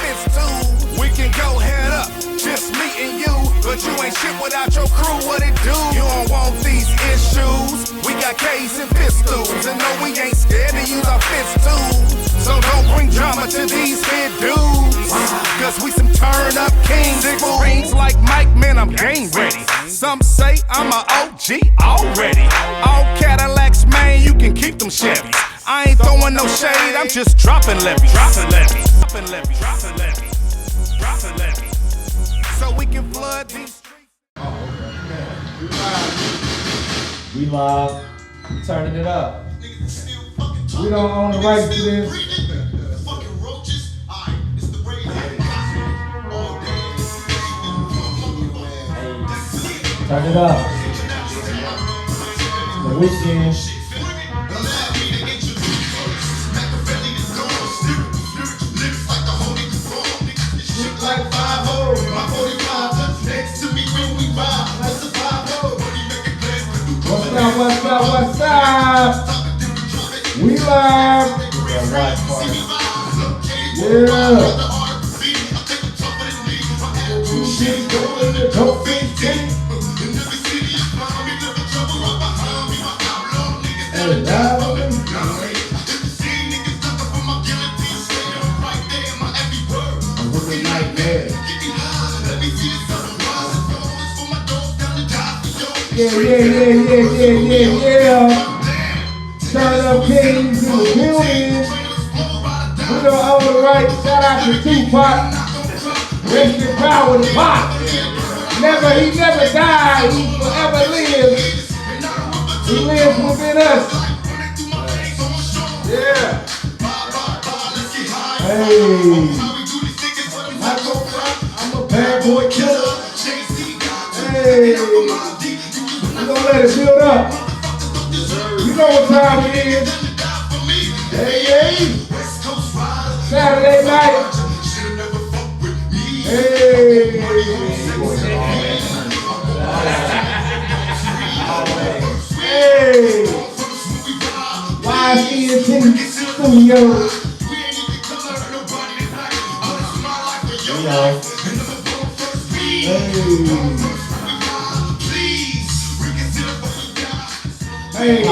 fist too. We can go head up, just me and you. But you ain't shit without your crew, what it do? You don't want these issues. We got K's and pistols, and no, we ain't scared to use our fists too. So don't bring drama to these head dudes, cause we some turn up kings. Six rings like Mike, man, I'm game ready. Some say I'm a OG already. All Cadillacs, man, you can keep them Chevys. I ain't throwing no shade, I'm just dropping levies. Dropping levies, dropping levies, dropping levies, dropping levies. So we can flood these streets. We live, turning it up. We don't own the rights to this. Turn it up. The weekend. Like 5-0, my 45 touch next to me when we ride. That's a 5-0. What's up, what's up, what's up? We live. Yeah. Yeah. Turn up Kingz in the building. We don't own the right. Shout out to Tupac. Rest in power to Pac. He never died. He forever lives. He lives within us. Yeah. Hey. I'm a bad boy killer. Hey. We're gonna let it build up. You know what time it is. Hey. Saturday night. Hey. YCNT Studios. Hey.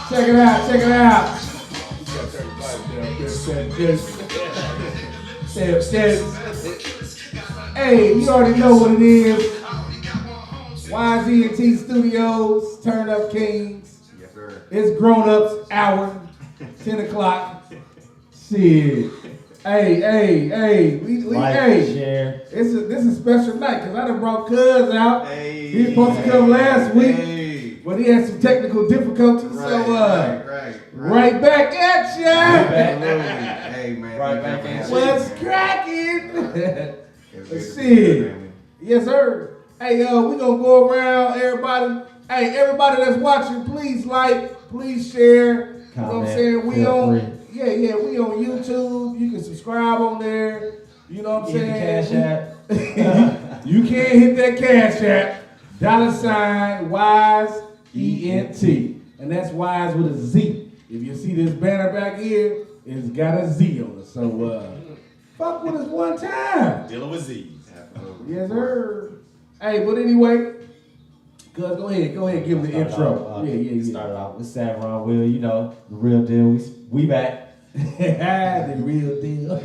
Check it out. Hey, you already know what it is. YZNT Studios, Turn Up Kingz. Yes, sir. It's grown-ups hour, 10 o'clock. Shit. Hey. We Share. This is a special night because I done brought Cuz out. Hey. He was supposed to come last week, Hey. but he had some technical difficulties. Right back at ya. Hey, man. Right back at ya. What's cracking? Let's see. Yes, sir. Hey, we gonna go around, everybody. Hey, everybody that's watching, please like, please share. Comment, you know what I'm saying? We feel on, free. yeah, we on YouTube. You can subscribe on there. You know what I'm saying? Cash App. You can't hit that Cash App. $WISE ENT. And that's wise with a Z. If you see this banner back here, it's got a Z on it. So, fuck with us one time. Dealing with Z's. Yes, sir. Hey, but anyway, Cuz, go ahead, give him the intro. Yeah. Started off with Samurai Will, you know, the real deal. We back. The real deal.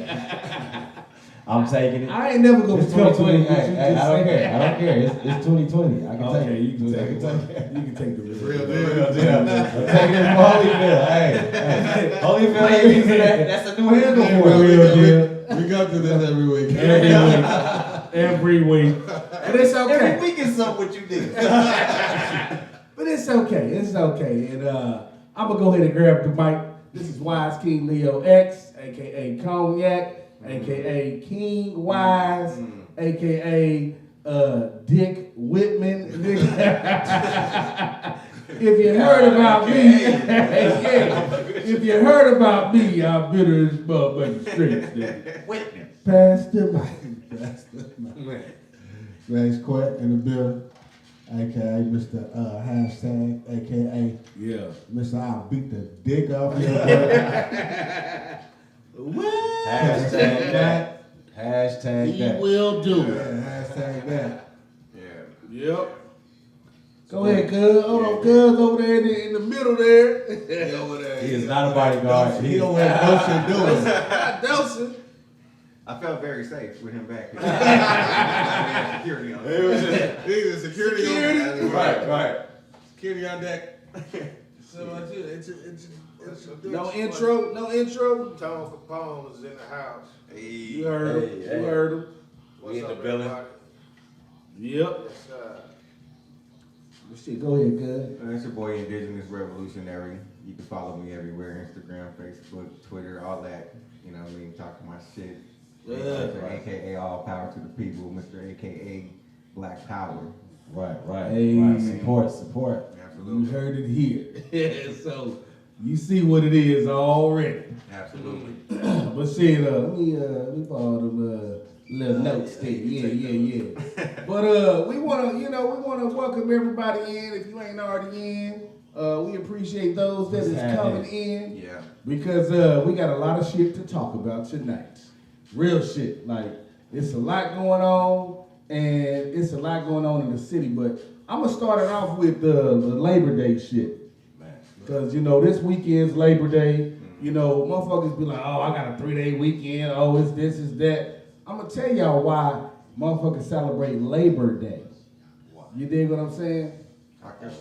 I'm taking it. I ain't never gonna It's talk to 2020. you. Hey, I don't care. It's 2020. I can take it. You can take it. You can take the Real deal. I'm taking it from Holyfield. Hey. Holyfield ain't using that. That's a new handle for it. Real deal. We go through this every week. Every week. But it's okay. Every week is something what you do. But it's okay. And I'm going to go ahead and grab the mic. This is Wise King Leo X, a.k.a. Cognac, a.k.a. King Wise, a.k.a. Dick Whitman. If you heard about me, if you heard about me, I'm bitter as motherfucking straight. Whitman. Pass the mic. Rage Court in the building, aka Mr. Hashtag, aka Yeah. Mr. I'll beat the dick off your What? Hashtag that. Hashtag He that. will do Yeah, it. hashtag that. Yeah. Yep. Go ahead, cuz. Hold on, cuz over there in the middle there. Over there. He is not a bodyguard. He don't have nothing to do with it. Not Delson. I felt very safe with him back here. Security on He's a security. Right. Security on deck. So no intro. Tone Capone is in the house. You heard him. Hey. You heard him. What's in up, the building. everybody? Yep. Yes, Shit, go ahead, cuz. It's your boy Indigneous Revolutionary. You can follow me everywhere, Instagram, Facebook, Twitter, all that. You know what I mean? Talking my shit. Mr. AKA All Power to the People, Mr. AKA Black Power. Right. Hey. Right. Support. You Absolutely. heard it here. So you see what it is already. Absolutely. But shit, let me follow them little notes there. Yeah. But we wanna welcome everybody in. If you ain't already in, we appreciate those that is coming in. Yeah. Because we got a lot of shit to talk about tonight. Real shit. Like, it's a lot going on, and it's a lot going on in the city. But I'm going to start it off with the Labor Day shit. Because, this weekend's Labor Day. Motherfuckers be like, oh, I got a 3-day weekend. Oh, it's this, it's that. I'm going to tell y'all why motherfuckers celebrate Labor Day. You dig what I'm saying?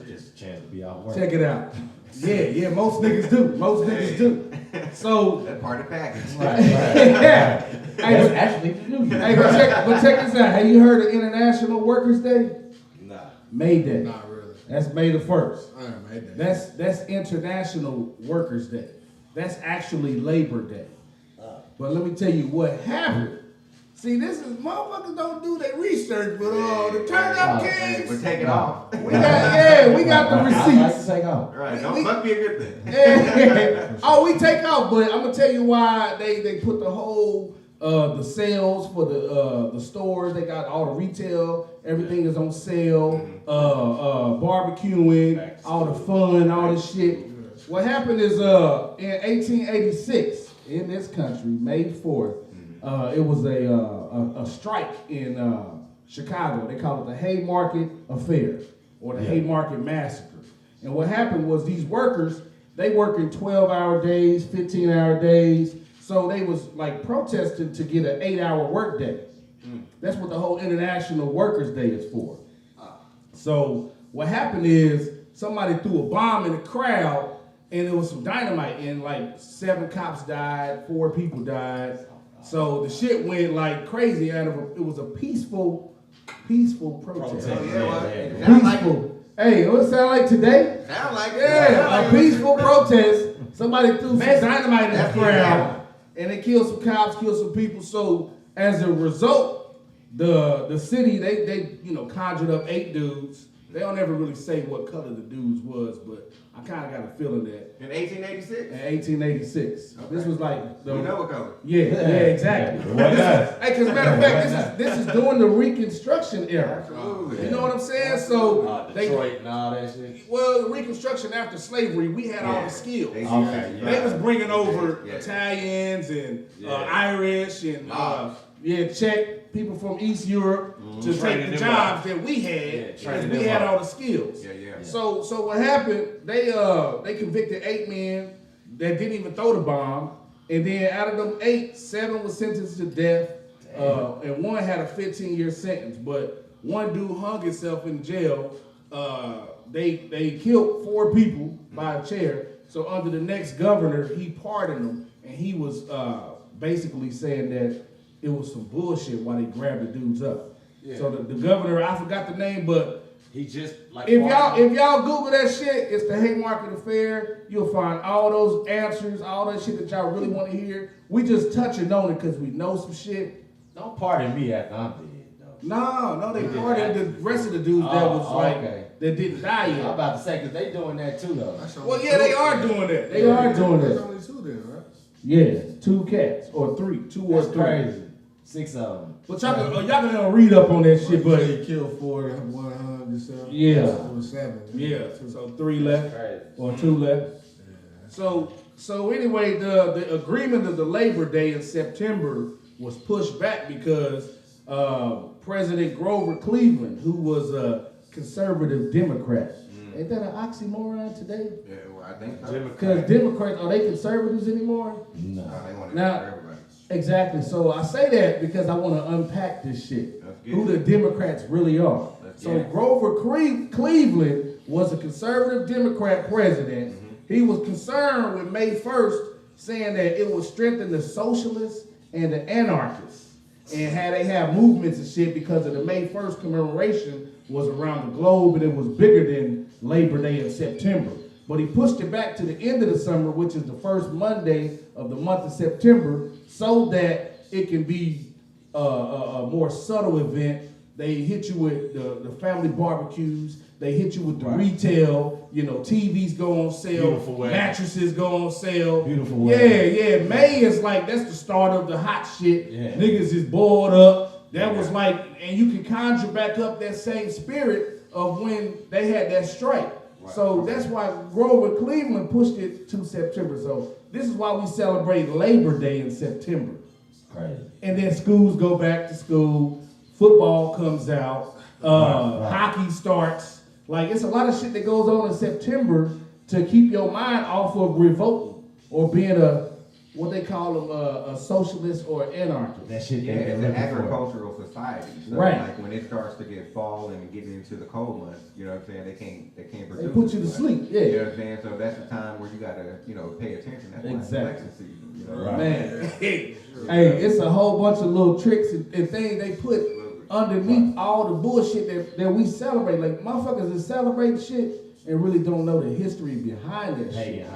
Just a chance to be out work. Check it out. Yeah, most niggas do. So, That part of the package. yeah. That's actually the news. Hey, but check this out. Have you heard of International Workers' Day? Nah. May Day. Not really. That's May the 1st. I ain't made that. That's International Workers' Day. That's actually Labor Day. But let me tell you what happened. See, this is motherfuckers don't do their research, but the turn up Hey, but Kings. take it off. We got the I like receipts. to take off. Right. We- Must be a good thing. Oh, we take off, but I'm gonna tell you why they put the whole the sales for the stores. They got all the retail, everything is on sale. Barbecuing, all the fun, all this shit. What happened is in 1886 in this country, May 4th, it was a strike in Chicago. They call it the Haymarket Affair or the Haymarket Massacre. And what happened was these workers, they working 12-hour days, 15-hour days. So they was like protesting to get an 8-hour work day. That's what the whole International Workers' Day is for. So what happened is somebody threw a bomb in the crowd and there was some dynamite and like 7 cops died, 4 people died. So the shit went like crazy it was a peaceful protest. Oh, yeah, well, Yeah. sound like it. Peaceful. Hey, what it sound like today? Sound like it. Yeah, a peaceful protest. Somebody threw some dynamite in the That's crowd, and they killed some cops, killed some people. So as a result, the city they conjured up 8 dudes. They don't ever really say what color the dudes was, but I kind of got a feeling that In 1886? in 1886, this was like the We know what color. yeah, exactly. What does? Hey, cause matter of fact, this is during the Reconstruction era. Absolutely. You know what I'm saying? So Detroit and all that shit. well, Reconstruction after slavery, we had all the skills. They, Okay, They was bringing over Yeah. Italians and Yeah. Irish and Czech people from East Europe to Training take the them jobs that we had because training we them had up. all the skills. Yeah. So what happened? They convicted 8 men that didn't even throw the bomb, and then out of them 8, 7 was sentenced to death, and 1 had a 15-year sentence. But 1 dude hung himself in jail. They killed 4 people by a chair. So under the next governor, he pardoned them, and he was basically saying that it was some bullshit why they grabbed the dudes up. Yeah. So the governor, I forgot the name, but He just like if y'all Google that shit, it's the Haymarket Affair. You'll find all those answers, all that shit that y'all really want to hear. We just touching on it because we know some shit. don't pardon me after I'm dead though. No, they pardoned the rest of the dudes that was okay. that didn't die I'm yet. about to say because they doing that too though. Well, yeah, they are doing that. They are doing There's that. only 2 then, right? Yeah, 2 cats or 3, 2 or That's 3. crazy. 6 of them. But y'all can read up on that shit. But They killed 4, 1 hung himself. Yeah. It was 7. yeah, so 3 left Crazy. or 2 left. So So anyway, the agreement of the Labor Day in September was pushed back because President Grover Cleveland, who was a conservative Democrat, ain't that an oxymoron today? Yeah, well, I think so. Because Democrats, are they conservatives anymore? No, they want it Now- for everybody. Exactly. So I say that because I want to unpack this shit. Let's get Who it. the Democrats really are. Let's So get it. Grover Cleveland was a conservative Democrat president. He was concerned with May 1st, saying that it would strengthen the socialists and the anarchists. And they have movements and shit because of the May 1st commemoration was around the globe and it was bigger than Labor Day in September. But he pushed it back to the end of the summer, which is the first Monday of the month of September, so that it can be a more subtle event. They hit you with the family barbecues. They hit you with the retail. You know, TVs go on sale. Beautiful weather. Mattresses go on sale. Beautiful weather. Yeah. May is like, that's the start of the hot shit. Yeah. Niggas is bored up. That was like, and you can conjure back up that same spirit of when they had that strike. Right. So that's why Grover Cleveland pushed it to September. So this is why we celebrate Labor Day in September. Crazy. And then schools go back to school. Football comes out. Hockey starts. Like, it's a lot of shit that goes on in September to keep your mind off of revolting or being what they call them, a socialist or anarchist. That shit Yeah, they it's been an looking for. agricultural society. So Right. like when it starts to get fall and get into the cold months, you know what I'm saying? They can't produce. They put you to as much. sleep, yeah. You know what I'm saying? So that's the time where you gotta, pay attention. That's why it's Exactly. election season. You know? Right. Man, hey, it's a whole bunch of little tricks and things they put underneath all the bullshit that we celebrate. Like, motherfuckers that celebrate shit and really don't know the history behind that shit.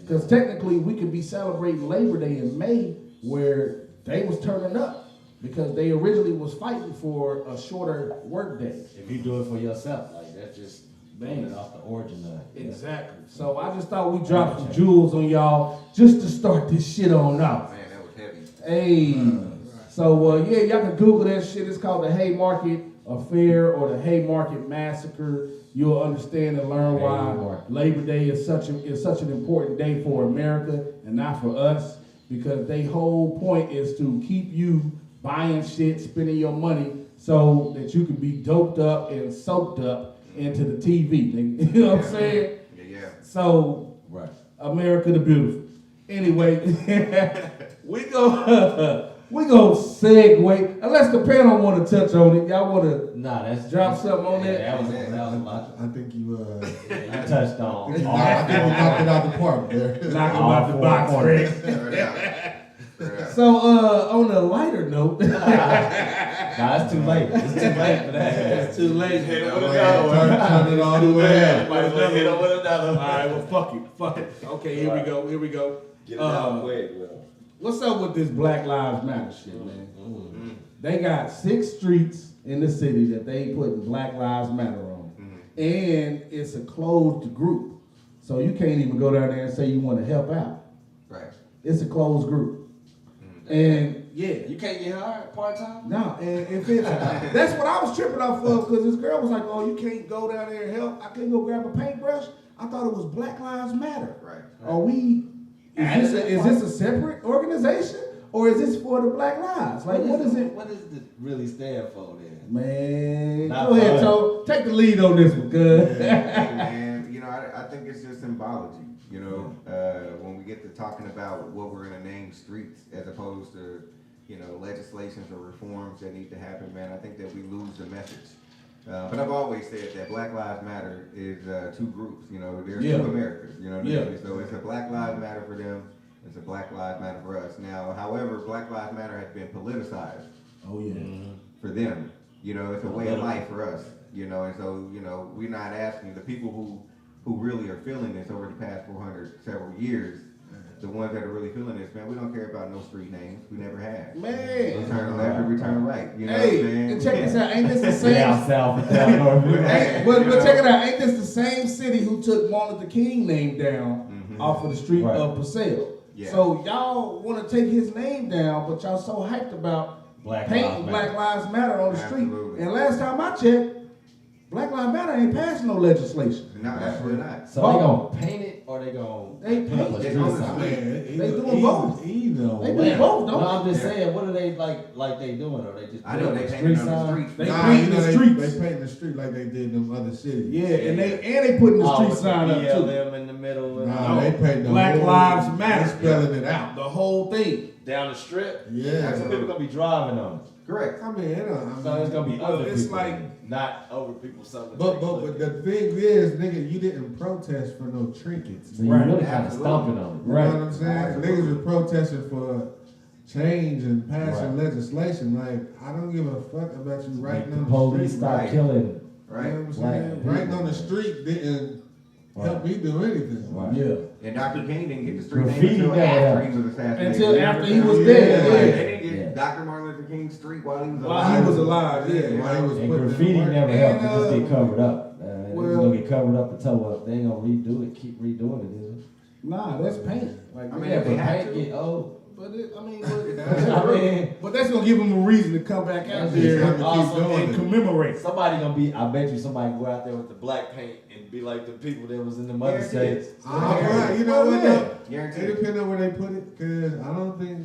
Because technically, we could be celebrating Labor Day in May, where they was turning up because they originally was fighting for a shorter work day. If you do it for yourself, like that's just Man. off the origin of it. Exactly. So I just thought we dropped some jewels on y'all just to start this shit on out. Man, that was heavy. Hey. So y'all can Google that shit. It's called the Haymarket Affair or the Haymarket Massacre. You'll understand and learn why Haymarket. Labor Day is such an important day for America and not for us, because their whole point is to keep you buying shit, spending your money so that you can be doped up and soaked up into the TV. You know what I'm saying? Yeah. So, Right. America the Beautiful. Anyway, we go segue. Unless the panel want to touch on it, y'all want to Nah, that's drop something on yeah, that? that was a lot. I think you You touched on. I think you knocked it out the park there. Knock them All out the four box, corners. Rick. Straight out. So, on a lighter note, Nah, it's too late. It's too late for that. it's too late. Hit it All with another one. Turn it all the way up. Might as well hit it with another one. right, well, fuck it. Okay, here we go. Get it out quick, bro. What's up with this Black Lives Matter shit, man? They got 6 streets in the city that they put Black Lives Matter on. And it's a closed group. So you can't even go down there and say you want to help out. Right. It's a closed group. And yeah. You can't get hired part-time? No, and if it's, that's what I was tripping off of, because this girl was like, oh, you can't go down there and help. I can't go grab a paintbrush. I thought it was Black Lives Matter. Right. Are we, is this a separate organization? Or is this for the Black Lives? Like, what is it? What does it really stand for then? Man, Not go ahead, fun. Toe. Take the lead on this one, cuz. Hey, man, I think it's just symbology. When we get to talking about what we're gonna name streets as opposed to, legislations or reforms that need to happen, man, I think that we lose the message. But I've always said that Black Lives Matter is 2 groups. There's 2 Americas. So it's a Black Lives Matter for them. It's a Black Lives Matter for us. Now, however, Black Lives Matter has been politicized. Oh, yeah. For them. It's a way of life for us. And so, we're not asking the people who really are feeling this over the past several years, the ones that are really feeling this, man, we don't care about no street names. We never have. Man. Return left or return right. You know Hey, what I'm saying? and check this out. Ain't this the same? Down south and down north. Hey, but check it out. Ain't this the same city who took Martin Luther King name down off of the street of Paseo? Yeah. So y'all want to take his name down, but y'all so hyped about Black painting Lives Black Lives Matter on the street. Absolutely. And last time I checked, Black Lives Matter ain't passing no legislation. No, absolutely not. So they gonna paint it or they gonna They put up a paint. street It's sign? They doing both. Either They way. do both, No, don't I'm they? just saying, what are they like they doing? Are they just I know putting they up a painted street on the sign? streets. They Nah, paint you know, the they streets. paint the street like they did in them other cities. Yeah, and they putting the street with sign the up too. BLM in the middle and Nah, they paint the Black whole, Lives Matter. They spelling it out. The whole thing. down the strip. Yeah. So people gonna be driving on it. Correct. I mean, So it's gonna be Well, other it's people, like- not over people. Something. But the thing is, nigga, you didn't protest for no trinkets. so you Right. really kind of Absolutely. stomping on it. You know what I'm saying? Absolutely. Niggas was protesting for change and passing Right. legislation. Like, I don't give a fuck about you Make writing the on the police street. stop Right. killing. You know Right. what I'm saying? Black Writing on the people. street didn't help Right. me do anything. Right. Yeah. And Dr. King didn't get the street Graffiti name until never after happened. he was assassinated. Until after he was Yeah. dead. Like, Yeah. they didn't get Yeah. Dr. Martin Luther King's street while he was alive. While he was alive, yeah. While he was And putting in graffiti work. never helped. It just And, get covered up. It's well- gonna get covered up and toe up. They ain't gonna redo it. Keep redoing it, is it? Nah, that's paint. Like, I mean, Yeah, if they but had paint to. get old. but it, I mean, I mean, but that's gonna give them a reason to come back out That's there just and, gonna keep doing and it. commemorate. somebody gonna be. I bet you somebody go out there with the black paint and be like the people that was in the other Guaranteed. states. Well, you know what? Yeah. though? Guaranteed. It depends on where they put it, cause I don't think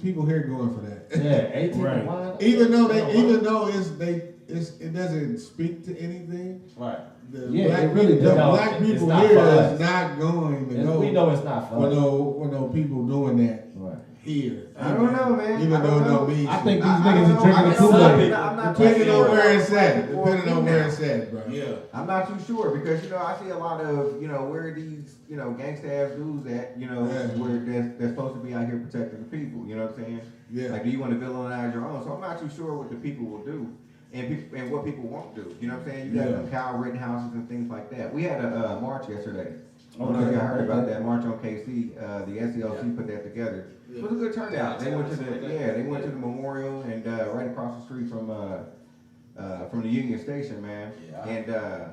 people here going for that. Yeah, 18 Right. wine. Even though it doesn't speak to anything. Right. The Yeah, black it really people, the don't. black It's people not here for us. is not going to go We know it's not for fun. no people doing that Right. here. I don't know, man. Even I though don't it don't know. mean I shit. think these I niggas don't are know. drinking I the mean, Kool-Aid. I'm not too Depending on sure. where it's at. Or Depending on where female. it's at, bro. Yeah. I'm not too sure because I see a lot of where these gangsta ass dudes at Yeah. where they're supposed to be out here protecting the people. You know what I'm saying? Yeah. Like, do you want to villainize your own? So I'm not too sure what the people will do and what people won't do. You know what I'm saying? You got Yeah. them Kyle Rittenhouses and things like that. We had a march yesterday. I don't know if Okay. y'all heard about that march on KC. The SELC put that together. It was a good turnout. They went to the memorial and right across the street from the Union Station, man. Yeah. And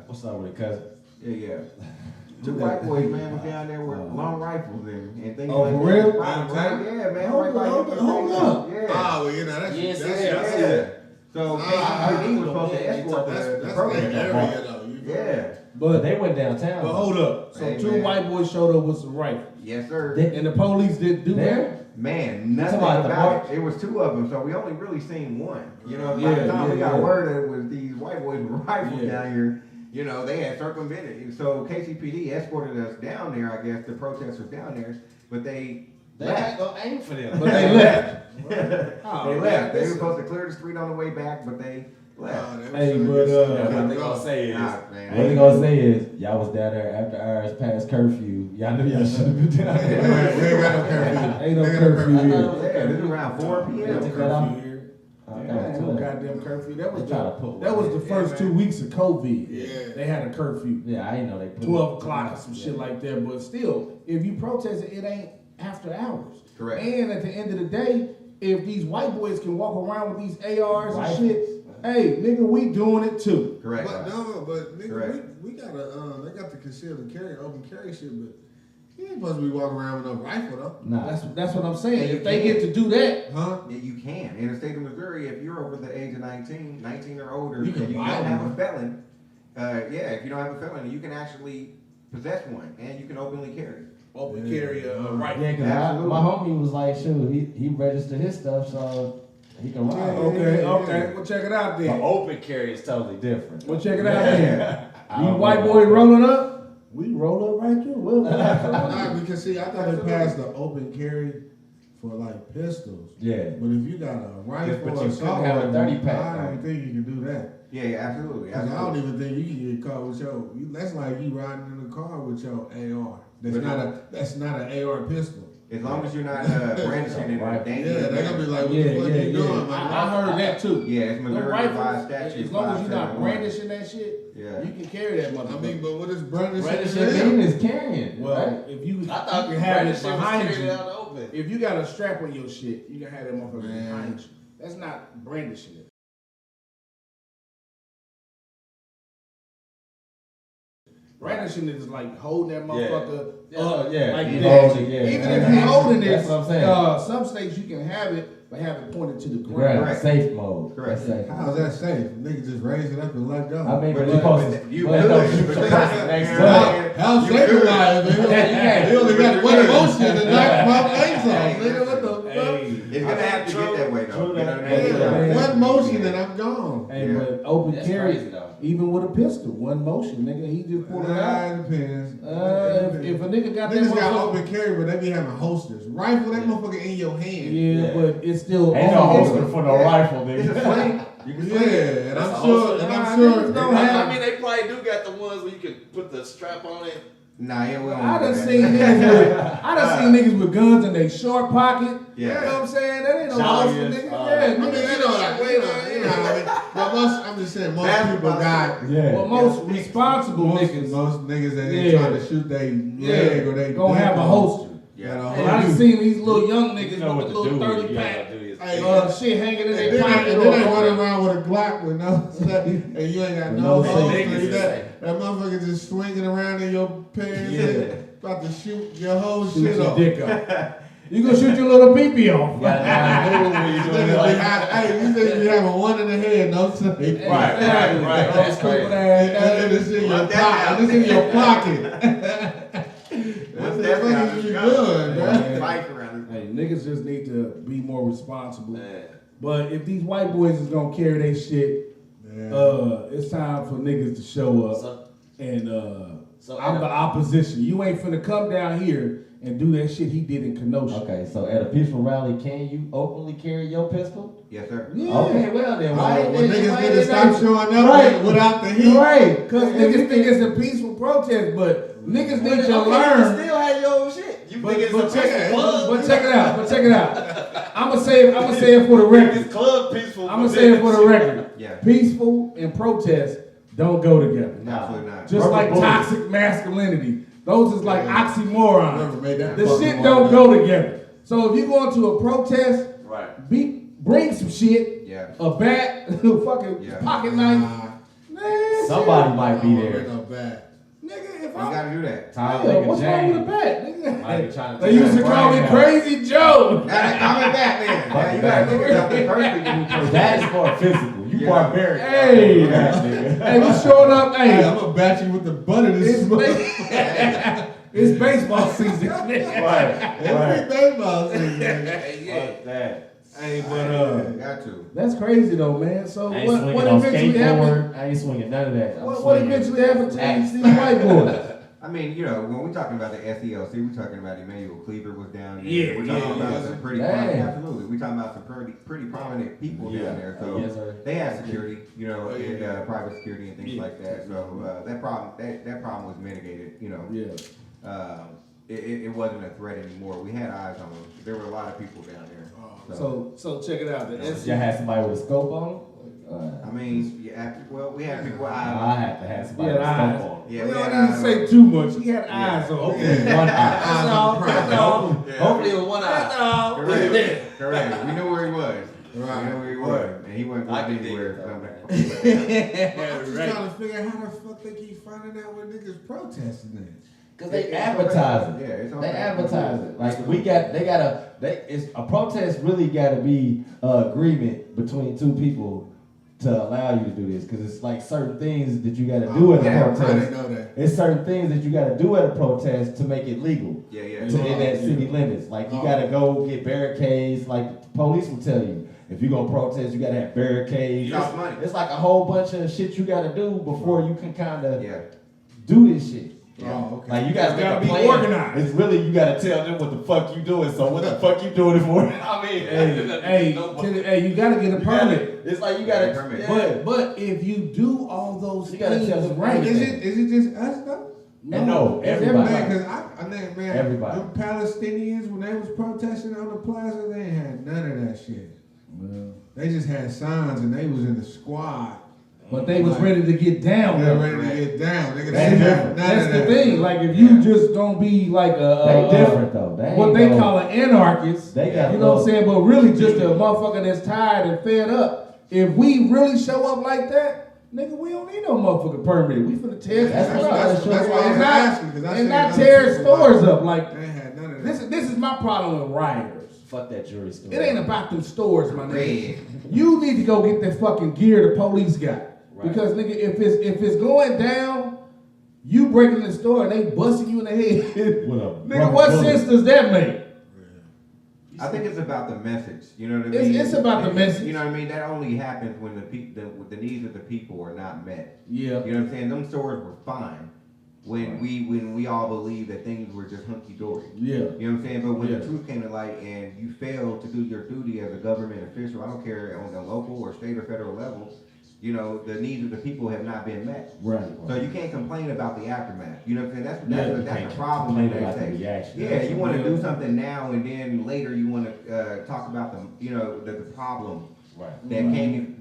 What's up with it, cousin? yeah. Two white boys, man, was down there with long rifles and things Oh, like for that. real? Right, yeah, man. Hold right by up, Union hold Station. up. Yeah. Oh, well, that's Yes, that's, yeah. that's, Yeah. So Ah, KCPD was supposed to yeah, escort that's, the that's that program. area, though. You feel me? Yeah. But they went downtown. But hold up. So Hey, two man. white boys showed up with some rifles. Yes, sir. And the police didn't do that? There? Man, nothing talking about the about march? it. It was two of them, so we only really seen one. By Yeah, the time we yeah, got yeah. word that it was these white boys with rifles Yeah. down here, they had circumvented. So KCPD escorted us down there, I guess, the protesters down there, but they They left. ain't gonna aim for them. But they left. Oh, They man, left. They were this- supposed to clear the street on the way back, but they left. Oh, they was Hey, trying to but, get something What done. they gonna say is, Nah, what man. they gonna say is, y'all was down there after hours past curfew. Y'all knew y'all should have been down We there. ain't got no curfew. Ain't no We ain't got curfew I thought here. it was a Yeah, this is curfew. around 4 Ain't p.m. no Take that off. curfew here. Okay, Ain't no cool. goddamn curfew. That was They try to put that was the Yeah, first man. 2 weeks of COVID. Yeah. They had a curfew. Yeah, I ain't know they put 12 o'clock or some shit like that. But still, if you protest it, it ain't after hours. Correct. And at the end of the day, if these white boys can walk around with these ARs and Right. shit, hey, nigga, we doing it too. Correct. But no, but nigga, Correct. we gotta they got the concealed carry, open carry shit, but you ain't supposed to be walking around with no rifle though. Nah. That's what I'm saying. Yeah, you If they can. get to do that, Huh? Yeah, you can. In the state of Missouri, if you're over the age of 19 or older, You can and you buy don't have one. a felon, if you don't have a felony, you can actually possess one, and you can openly carry. open Yeah. carry a rifle. Yeah, cause Absolutely. my homie was like, shoot, he registered his stuff so he can ride. Yeah. Okay, well check it out But then. open carry is totally different. Well check it out then. I You don't white know. boys rolling up, we roll up right through. We'll Nah, because see, I thought they passed the open carry for like pistols. Yeah. But if you got a rifle But or you assault couldn't have a rifle, 30 pack, I don't right? think you can do that. Yeah, absolutely. 'Cause I don't absolutely. even think you can get caught with that's like you riding in the car with your AR. That's But not an AR pistol. As long as you're not brandishing it Right. or dangerous. Yeah, they're gonna be like, what Yeah, the fuck yeah, you doing, yeah. man? I heard that too. Yeah, it's The Missouri revised rifles, statute. as long as you're not 571. brandishing that shit, Yeah. you can carry that motherfucker. I mean, but what is brandishing? Brandishing mean is carrying. well, right? if you I thought you have it brandishing was behind carried you, out in the open. if you got a strap on your shit, you can have that motherfucker Man. behind you. That's not brandishing it. Brandishing is like holding that motherfucker Yeah, up yeah, like you that. hold it, yeah. Even if you're holding it, That's what I'm saying. some states you can have it, but have it pointed to the ground. Right, Correct. safe mode. Correct. That's safe. How's that safe? Nigga just raise it up and let go. I mean, but But you're supposed but to. you but do don't it. shoot But the they- person next Yeah. to it. How You safe do am it. I, man? Yeah, They only got one motion to knock my face off. Nigga, what the fuck? It's gonna have to get that way though. True You know that. what I mean? Yeah, one motion and I'm gone. Hey, Yeah. but open That's carry, crazy, though. even with a pistol, one motion, nigga, he just pulled it out. It depends. If a nigga got that Niggas got motherfucker, open carry, but they be having holsters. Rifle, that motherfucker in your hand. yeah, but it's still Ain't no on holster for no rifle, It's a nigga. sling. You can Yeah, sling it. and That's I'm a sure, holster. and I'm Nah, sure. niggas don't have- I mean, they probably do got the ones where you can put the strap on it. Nah, yeah, we don't I do done that. seen niggas with guns in their short pocket. Yeah. You know what I'm saying? That ain't no Joggers, holster, nigga. uh, Yeah, I mean, nigga, you know what I mean. But most, I'm just saying, most people got. Yeah. Well, most responsible Most niggas niggas that Yeah. ain't trying to shoot their leg or they gonna have a holster. Yeah. And I done seen these little young niggas You know with what the to do little with 30 it. pack Hey, shit hanging in and their then pocket. they run around with a Glock with no stuff, and you ain't got With no no holster. safety. That motherfucker just swinging around in your pants, Yeah. about to shoot your whole Shoot shit your off. dick up. You gonna shoot your little pee-pee off. You gotta move when you doing it Niggas like be hey, you think you having one in the head, no safe. Right. That's Stupid crazy. ass. And it's in your Once that pocket. It's in your pocket. Once What the that's fuck out, is you you got doing, man? Fight around it. Hey, niggas just need to be more responsible. Man. But if these white boys is gonna carry their shit, it's time for niggas to show up. So, And so I'm the opposition. You ain't finna come down here and do that shit he did in Kenosha. Okay, so at a peaceful rally, can you openly carry your pistol? Yes, sir. Yeah. Okay, well then, why Well, ain't niggas why need to ain't stop they- showing up Right. without the heat. Right, cause Yeah, niggas you think can- it's a peaceful protest, but niggas need to You learn. still have your own shit. You But, think it's but, a check, peaceful club? but check it out. I'ma say it for the record. This club peaceful. I'ma say it for the record. Yeah. Peaceful and protest don't go together. Absolutely not. Just Rubber like bullets. toxic masculinity. Those is like oxymorons. Whoever made that The fucking shit word don't up. go together. So if you go into a protest, Right. bring some shit, Yeah. a bat, fucking Yeah. pocket knife. Nah, Man, Somebody might be I don't there. know bad. Nigga, if You I gotta do that. Time yeah, like a what's wrong with a Jane. bat, Might nigga? be trying to They take used to that call me brain out. Crazy Joe. I'm a Batman. Yeah, you gotta think about the first thing you do. That's more physical. You Yeah. barbaric. Hey. Yeah, nigga. Hey, we showing up. Hey, Hey, I'm gonna bat you with the butt of this it's, smoke. it's baseball season. Right, Every right. baseball season. Fuck that. Hey, but Got to. that's crazy though, man. So I ain't what swinging no eventually happened? skateboard. I ain't swinging none of that. I'm What swinging eventually happened to axe. these white boys? I mean, you know, when we're talking about the SELC, we're talking about Emmanuel Cleaver was down there. Yeah, we're talking yeah, about yeah. some pretty Dang. prominent, absolutely. We're talking about some pretty prominent people Yeah. down there. So Yes, sir. they have security, you know, Oh, yeah. and private security and things Yeah. like that. So that problem was mitigated. You know, Yeah. it wasn't a threat anymore. We had eyes on them. There were a lot of people down there. So check it out. The You had somebody with a scope on them? I mean, yeah, well, we had people with I eyes. had to have somebody Yeah, with a eyes. scope on them. Yeah, we we had don't need to eyes say on. too much. He had eyes on. Yeah. One eye. Eyes on the prize. Hopefully it was one eye. Correct. Correct. We knew where he was. Right. We knew where he was, and he wasn't I going can dig anywhere. it, though, I'm just trying to figure out how the fuck they keep finding out where niggas protesting at. Cause they advertise it. Yeah, it's on They Facebook. advertise it. Like it's a protest really gotta be agreement between two people to allow you to do this. Cause it's like certain things that you gotta do at a yeah, I protest. didn't know that. It's certain things that you gotta do at a protest to make it legal. Yeah, yeah. To in that city limits. Like you gotta go get barricades, like the police will tell you. If you're gonna protest, you gotta have barricades. It costs money. It's like a whole bunch of shit you gotta do before you can kinda Yeah. do this shit. Oh, okay. Like you gotta, gotta make a be plan. organized. It's really you gotta tell them what the fuck you doing. So what the fuck you doing it for? I mean, Hey, you gotta get a permit. It's like you Yeah, gotta. permit. Yeah. But if you do all those You gotta things tell them right, Is it just us though? No, it's everybody. Man, cause I think, man, Everybody. them Palestinians when they was protesting on the plaza, they ain't had none of that shit. Well, They just had signs and they was in the squad. but they was ready to get down. They were though. ready to get down. Nigga, That's they had different. none That's of the that. thing. Like if you just don't be like They different though. They what ain't they no- call an anarchist. They got you know what I'm little- saying? But really just a motherfucker that's tired and fed up. If we really show up like that, nigga, we don't need no motherfucking permit. We finna tear That's this what- up. That's why I was And not- asking. 'Cause I and seen not other tear people stores like- up. Like They ain't had none of that. this is my problem with rioters. Fuck that jury story. It ain't about them stores, my nigga. Red. You need to go get that fucking gear the police got. Right. Because nigga, if it's going down, You breaking the store and they busting you in the head. With a Nigga, what sense does that make? I think it's about the message. You know what I mean? It's about the message. You know what I mean? That only happens when the needs of the people are not met. Yeah. You know what I'm saying? Them stores were fine when we all believed that things were just hunky dory. Yeah. You know what I'm saying? But when Yeah. the truth came to light and you failed to do your duty as a government official, I don't care on the local or state or federal level, you know, the needs of the people have not been met. Right. So you can't complain about the aftermath. You know what I'm saying? Yeah, you That's can't the problem. complain That about they the say. reaction. Yeah, you want to Yeah. do something now and then later you want to talk about the problem Right.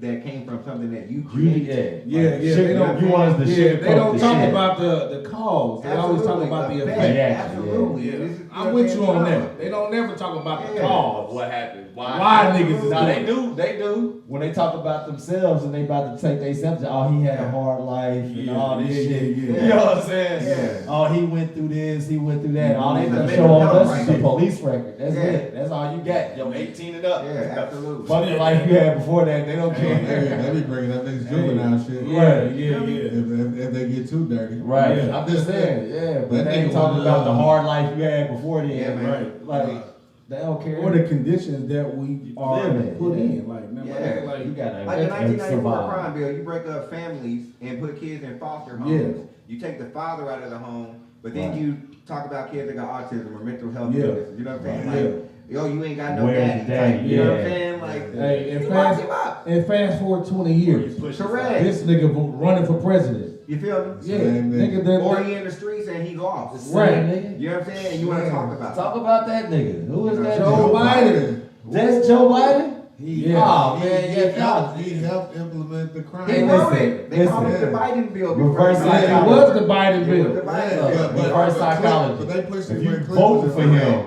that came from something that you You, created. yeah. Yeah, Like, yeah, shit, they don't- you want us to shit. They don't talk shit. about the cause. They always talk about the effect. Yeah. Absolutely. Yeah. This is- I'm with you on that. They don't never talk about the Yeah. cause. What happened? Why niggas is No, doing they do. They do. When they talk about themselves and they about to take themselves, oh, he had a hard life and Yeah, all this yeah, shit. yeah, yeah. You know what I'm saying? Yeah. Oh, he went through this, he went through that. All they It's a gonna mental show on health us is right the there. police record. That's Yeah. it. That's all you got. Yo, 18 and up. Yeah, absolutely. Fuck the life you had before that. They don't care. They be bringing up niggas juvenile shit. Yeah, yeah, yeah. If they get too dirty. Right. Yeah. I'm just saying. Yeah, but That they ain't nigga talking was, about the hard life you had before then. Yeah, man. Right. Like, they don't care. Or the conditions that we are Living, put yeah. in. Like, man, Yeah. like You gotta Like the 1994 survive. crime bill, you break up families and put kids in foster homes. Yeah. You take the father out of the home, but then Right. you talk about kids that got autism or mental health Yeah. illnesses. You know what I'm saying? Right. Like, yo, you ain't got no Where's daddy. daddy? Type, you know what I'm Yeah. saying? Like, Hey, and you lock fast, him up. and fast forward 20 years. Correct. This nigga running for president. You feel me? Yeah, Same nigga, that, Or he in the streets and he lost. Right. Nigga. You know what I'm saying? And you want to talk about Talk about that nigga. Who is that? Joe Biden. That's Joe Biden? Yeah. Oh, man, yeah, He helped implement the crime. He Hey, wrote listen, it. They called it the listen. Biden bill. Reverse before Yeah, it was the Biden It was bill. the Biden Yeah, bill. but reverse but psychology. But they pushed it If you when Clinton vote was for in the him,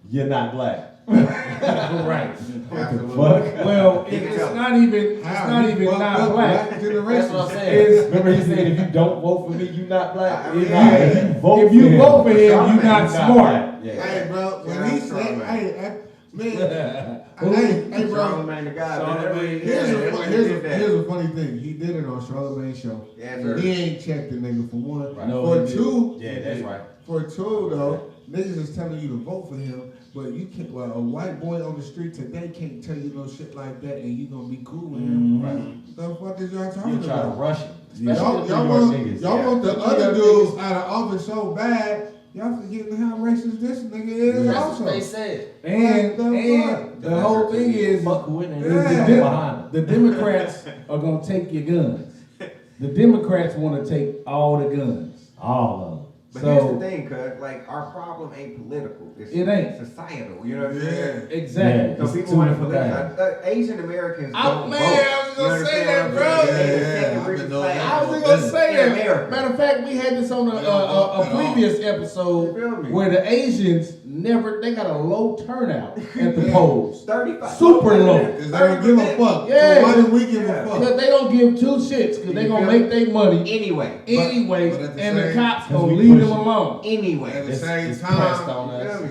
you're not black. Right. Absolutely. Fuck. Well, He can it's tell. not even, it's How? not He even fucked not up black. generation. That's what I'm saying. It's- Remember he said, if you don't vote for me, you not black? I mean, Nah, if you vote If you vote for him, you're Charlamagne, not you're smart. black. Yeah. Hey, bro, when Yeah, he I'm said, sorry, man. hey, bro. Charlamagne the guy. Charlamagne, Here's a funny thing. He did it on Charlamagne's show. Yes, sir. He ain't checked the nigga for one. Right. No, For he two, Yeah, that's right. For two though, niggas is telling you to vote for him, but you can't. Well, a white boy on the street today can't tell you no shit like that, and you gonna be cool with him. Right. The fuck is y'all You talking try to about? rush him. Yeah. Y'all, Especially y'all the New York want, niggas. y'all want the New other York dudes niggas. out of office so bad. Y'all forgetting how racist this nigga is That's also. what they said. And the whole thing is, Fuck who in there. Yeah. Is behind him. the Democrats are gonna take your guns. The Democrats want to take all the guns. All of them. But So- here's the thing, cuz, like, our problem ain't political. It's It ain't. societal. You know what I'm saying? Exactly. Yeah. So people two want to different politicize. Asian Americans don't Man, vote. I was gonna You say understand that, what I'm bro. saying? They the Yeah, second I've richest been knowing class that. I was gonna say in that. America. Matter of fact, we had this on a previous episode You feel me? where the Asians they got a low turnout at the polls. 35. Super low. Cause they don't give a fuck. Yeah. So why do we give Yeah. a fuck? Because they don't give two shits because they You gonna feel make their money Anyway. anyway, but at the and the same- cops Because gonna we leave push them it. alone. Anyway. At the It's same pressed on time, us.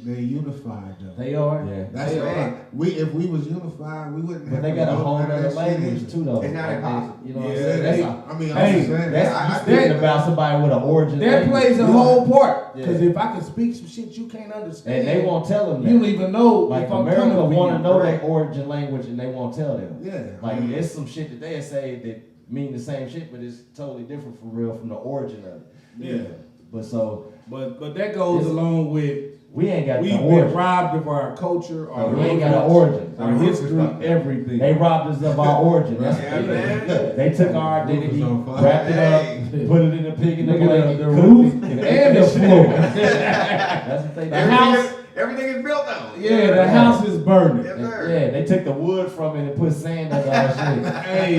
they unified though. They are. Yeah. That's They the are. fact. If we was unified, we wouldn't. But have they to got a vote whole none of other that shit language either. too, though. It's not Like, impossible. You know what I'm Yeah, saying? they- That's I mean, Hey, I'm saying That's, I you speaking think about somebody with an origin. That language. plays a whole part. Because Yeah. if I can speak some shit you can't understand, And they won't tell them that. you don't even know Like if I'm America coming for want to you. know Correct. their origin language, and they won't tell them. Yeah. Like there's some shit that they say that mean the same shit, but it's totally different for real from the origin of it. Yeah. But so But that goes It's- along with we ain't got we've the been origin. robbed of our culture, our We ain't got an language, origin. our history, everything. They robbed us of our origin. That's Yeah, man. They took our identity, on fire. wrapped it up, Hey. put it in a pig in the Nigga, blanket, the cooked roof it, and ate the that shit. floor. That's what they The did. house- Everything is built on. Yeah, the house is burning. Yes, sir. Yeah, they took the wood from it and put sand under our shit. Hey,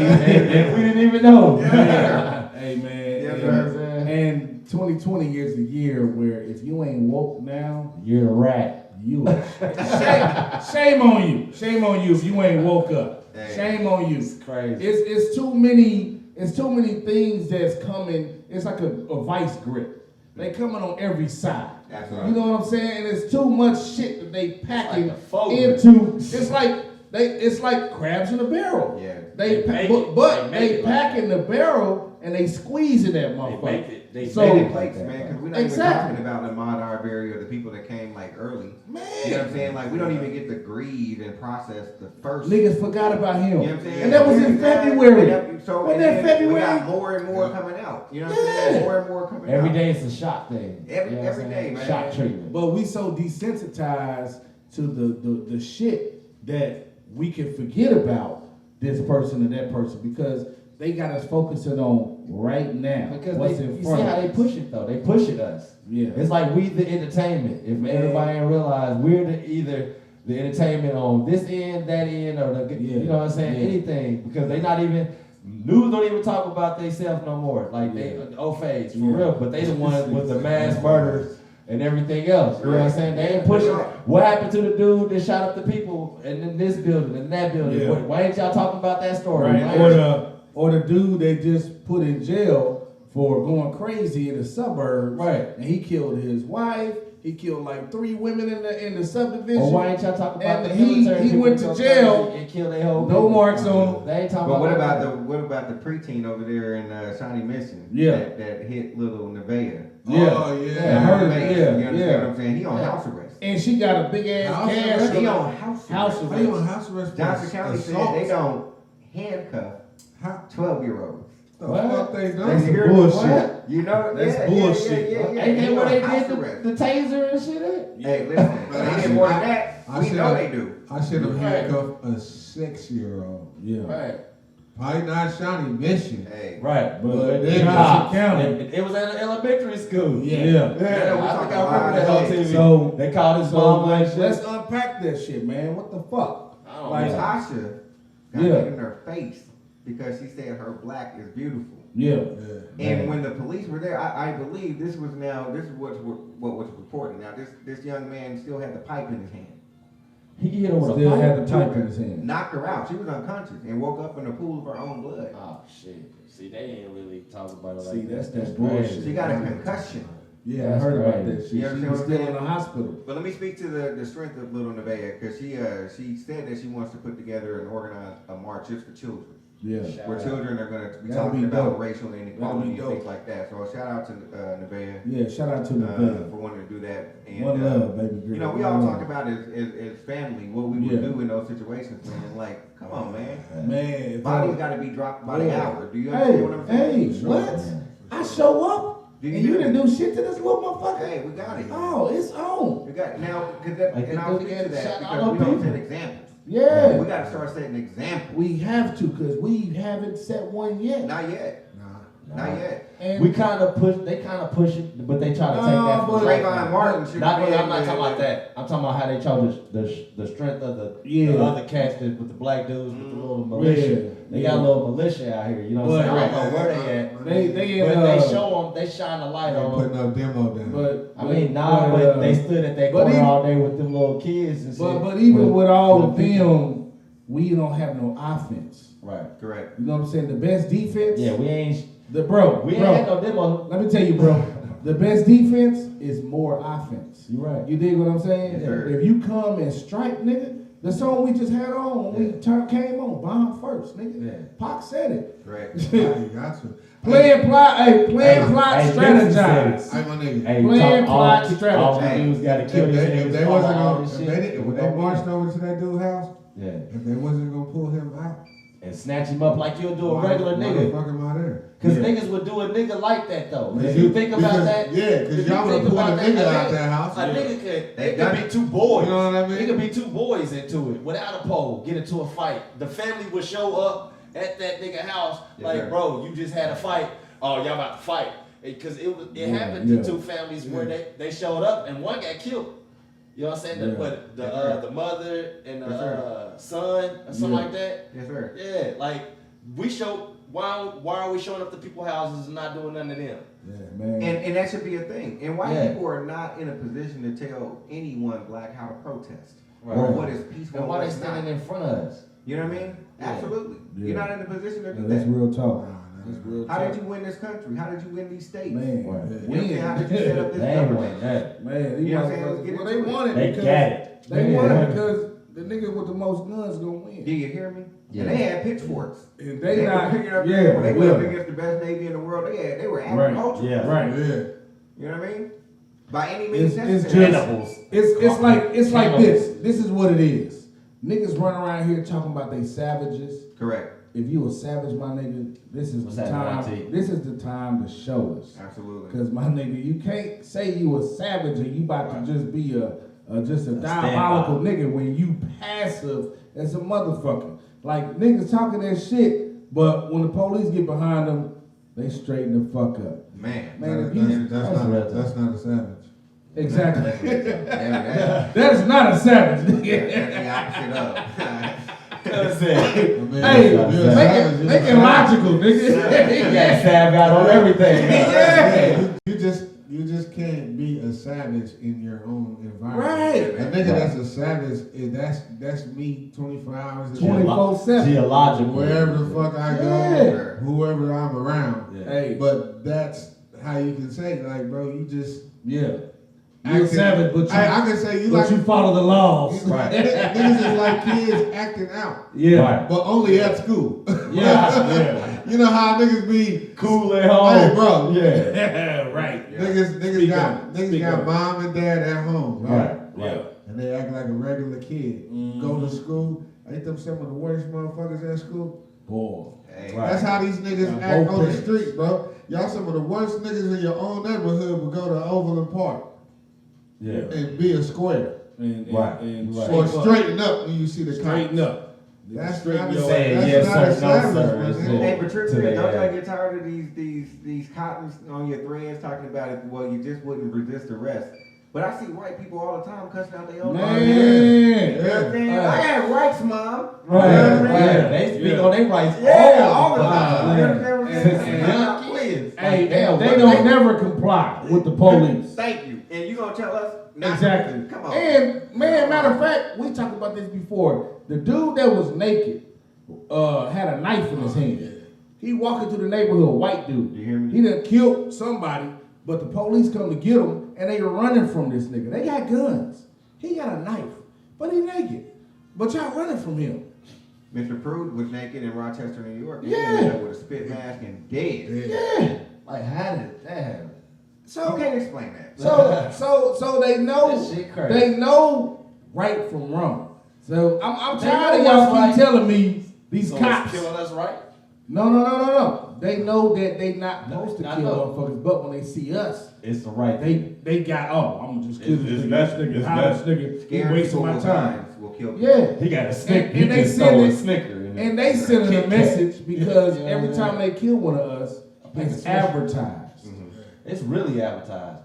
And we didn't even know. hey man. Yes, and- sir. And 2020 is a year where if you ain't woke now, You're a rat. you shame on you. Shame on you if you ain't woke up. Hey. Shame on you. It's crazy. It's too many things that's coming. It's like a vice grip. They coming on every side. That's right. You know what I'm saying? And it's too much shit that they packing Like the folk. into. It's like It's like crabs in a barrel. Yeah. They pack in the barrel and they squeeze in that motherfucker. They So- made it plates, man, because we're not Exactly. even talking about the Ahmaud Arbery or the people that came like early. Man. You know what I'm saying? Like we don't even get to grieve and process the first. Niggas forgot about him. You know what I'm saying? And that was in February. So Wasn't and that then February? We got more and more coming out. You know what I'm saying? More and more coming out. Every day it's a shock thing. Every- You know what every I'm day, saying? man. Shock treatment. But we so desensitized to the shit that we can forget about this person and that person because they got us focusing on right now. Because what's they, in you front see of how they us. push it though. They push it us. Yeah. It's like we the entertainment. If everybody ain't realize we're either the entertainment on this end, that end, or the you know what I'm saying, anything. Because they not even news don't even talk about themselves no more. Like they phase for real, but they the ones with the mass murders and everything else. You know what I'm saying? They ain't pushing. What happened to the dude that shot up the people in this building and that building? Yeah. Why ain't y'all talking about that story? Right. Or the dude they just put in jail for going crazy in the suburbs. Right. And he killed his wife. He killed like 3 women in the subdivision. Or why ain't y'all talking about And the he military people went that to go jail. crazy and kill their whole No people? marks on him. They ain't talking But about what about the preteen over there in Shawnee Mission? Yeah. That hit little Nevaeh. Yeah. Oh, yeah. I heard Nevaeh, it. You understand Yeah. what I'm saying? He on house arrest. And she got a big ass House gash. arrest? He on house House arrest. How you on house arrest? for Johnson County said assault? they don't handcuff How 12-year-olds. the What? fuck they That's done? your bullshit. You know That's yeah, bullshit. Yeah. Ain't He that where on they house did arrest. the taser and shit at? Hey, listen, they did more than that. We know they do. I should have Right. handcuffed a 6-year-old. Yeah. Right. Probably not Shawnee Mission. Hey, Right. But they Cops. County. It was at an elementary school. Yeah. we I talking think I remember that about on TV. So- they called his So mom like, and shit. let's unpack that shit, man. What the fuck? I don't Like, know. Tasha got Yeah. hit in her face because she said her black is beautiful. Yeah. And when the police were there, I believe this is what was reported. Now this young man still had the pipe in his hand. He hit her with Still a had pipe. the pipe in his hand. Knocked her out. She was unconscious and woke up in a pool of her own blood. Oh shit. See, they ain't really talking about it like See, that. that's crazy. bullshit. She got a concussion. Yeah, I That's heard about crazy. that shit. You She understand was what I'm still in saying? the hospital. But let me speak to the strength of little Nevaeh because she said that she wants to put together and organize a march just for children. Yeah. Where children are going to be That'll talking be about dope. racial That'll inequality be and things dope. like that. So shout out to Nevaeh Yeah, shout out to the for wanting to do that. And, One love, baby girl. You know, we all talk about as family what we would Yeah. do in those situations, man. Like, come on, man. Man, if Bodies I- got to be dropped by the Yeah. hour. Do you understand what I'm saying? Hey, what? I show up Do you and you hear didn't me? do shit to this little motherfucker? Hey, we got it. Oh, it's on. We got it. Now, cause that, Like and they I'll do speak the to that shot because all we the don't people. set examples. Yeah. We got to start setting examples. We have to, because we haven't set one yet. Not yet. Not yet. And We kind of push. They kind of push it, but they try to take No, that from but- Trayvon Martin should Not, be I'm in not the- talking about that. I'm talking about how they show the strength of the Yeah. other cats that with the black dudes with the little militia. Yeah. They got a little militia out here. You know what I'm saying? I don't know where they at. they in, But they show them. They shine the light They on putting them. up demo down. But I mean, but they stood at that but corner even- all day with them little kids and shit. but even with all of the them, we don't have no offense. right? Correct. You know what I'm saying? The best defense. Yeah, we ain't We ain't had no demo. Let me tell you, bro. The best defense is more offense. You right. You dig what I'm saying? Yes, sir. If you come and strike, nigga, the song we just had on when we came on, bomb first, nigga. Yeah. Pac said it. Correct. You got to. Plan, plot, Hey, strategize. Hey, my nigga. Hey, Plan, talk, plot, all strategy. the dudes got to If kill these they, niggas. if they wasn't all gonna, this if shit. they, if they marched over to that dude's house, Yeah. if they wasn't gonna pull him out, And snatch him up like you'll do a regular nigga. Fuck him out there. Cause Yeah. niggas would do a nigga like that though. Yeah. If you think about Because- that, yeah, 'cause if you y'all would've think pulled about a nigga that, out that house. A nigga could, They it done could be two boys. You know what I mean? It could be two boys into it without a pole, get into a fight. The family would show up at that nigga house Yes, like, sir. bro, you just had a fight. Oh, y'all about to fight. Because it happened yeah. to two families where they showed up and one got killed. You know what I'm saying? Yeah. But Yes, sir. the mother and the Yes, sir. son or something Yeah. like that. Yes, sir. Yeah, like we show why are we showing up to people's houses and not doing none of them? Yeah, man. And that should be a thing. And white Yeah. people are not in a position to tell anyone black how to protest Right. or what is peaceful And why and they what's not. standing in front of us? You know what I mean? Yeah. Absolutely. Yeah. You're not in a position to do Yeah, that. that's real talk. That's real How talk. did you win this country? How did you win these states? Man, Right. You know what I'm saying? How did you set up this They ain't government? winning that. Man, these You know what I'm saying? motherfuckers, Let's get well, into they it. wanted They because got it. they Yeah. wanted because the nigga with the most guns gonna win. Do you hear me? Yeah. And they had pitchforks. If they not, you know, yeah, when they went up against the best Navy in the world, they were agricultural. Yeah. right. You know what I mean? By any means It's necessary. just, it's like this. This is what it is. Niggas run around here talking about they savages. Correct. If you a savage, my nigga, this is What's the that, time. YT? This is the time to show us. Absolutely. Cause my nigga, you can't say you a savage and you about to just be a standby. diabolical nigga when you passive as a motherfucker. Like niggas talking that shit, but when the police get behind them, they straighten the fuck up. Man. Man, if you, that's not a savage. exactly. That That is not a savage, that's nigga. the opposite of. Hey, make it logical, nigga. You got stab out on everything. Yeah. You just can't be a savage in your own environment. Right. A nigga that's a savage, that's me 24 hours a day. 24/7. Geological. Wherever the fuck I go, Yeah. whoever I'm around. Yeah. Hey, But that's how you can say, like, bro, you just yeah. You a savage, but I can say you but like you follow the laws. Right. niggas is like kids acting out, Yeah. Right. but only at school. Yeah. You know how niggas be Cool at home. Hey, bro. Yeah. Yeah. Right. Niggas got mom and dad at home, right? Yeah. And they act like a regular kid. Go to school. Ain't them some of the worst motherfuckers at school? Boy. Hey, Right. That's how these niggas Yeah, act both on the parents. street, bro. Y'all some of the worst niggas in your own neighborhood would go to Overland Park Yeah. and be a square. And Right. shape Or up. straighten up when you see the Straighten cops. up. That's Straighten not your a- ass. Saying that's yes, not sir, a no, savage, sir. man. It's Hey, but Trick, to the don't y'all end. get tired of these cottons on your threads talking about it? Well, you just wouldn't resist arrest. But I see white people all the time cussing out their own Man. You know what I'm saying? Yeah. I have rights, mom. Right. You know what I mean? Right. They speak on their rights Yeah, all the fucking time. You Yeah. understand what I'm Since saying? young kids. Hey, damn, they what don't never comply with the police. Thank you. And you gonna tell us? not- Exactly. Come on. And man, matter of fact, we talked about this before. The dude that was naked had a knife in his hand. He walking through the neighborhood, white dude. You hear me? He done killed somebody, but the police come to get him, and they are running from this nigga. They got guns. He got a knife, but he naked. But y'all running from him. Mr. Prude was naked in Rochester, New York. And Yeah. he ended up with a spit mask and dead. Yeah. Like, how did that happen? You So can't explain that. so they know That shit crazy. they know right from wrong. So I'm They tired of know y'all what's keep right. telling me these So cops. it's killing us, right? No. They know that they not supposed to I kill know. motherfuckers, but when they see us, It's the right thing. they got I'm gonna just kill It's this nigga. best- This nigga, it's how best. this nigga, he Scared wasting people my with time. knives will kill people. Yeah. He got a snicker. And He they just send stole a it- snicker. And they sending a Kit Kat. message because Yeah, every yeah. time they kill one of us, it's advertised. It's really advertised.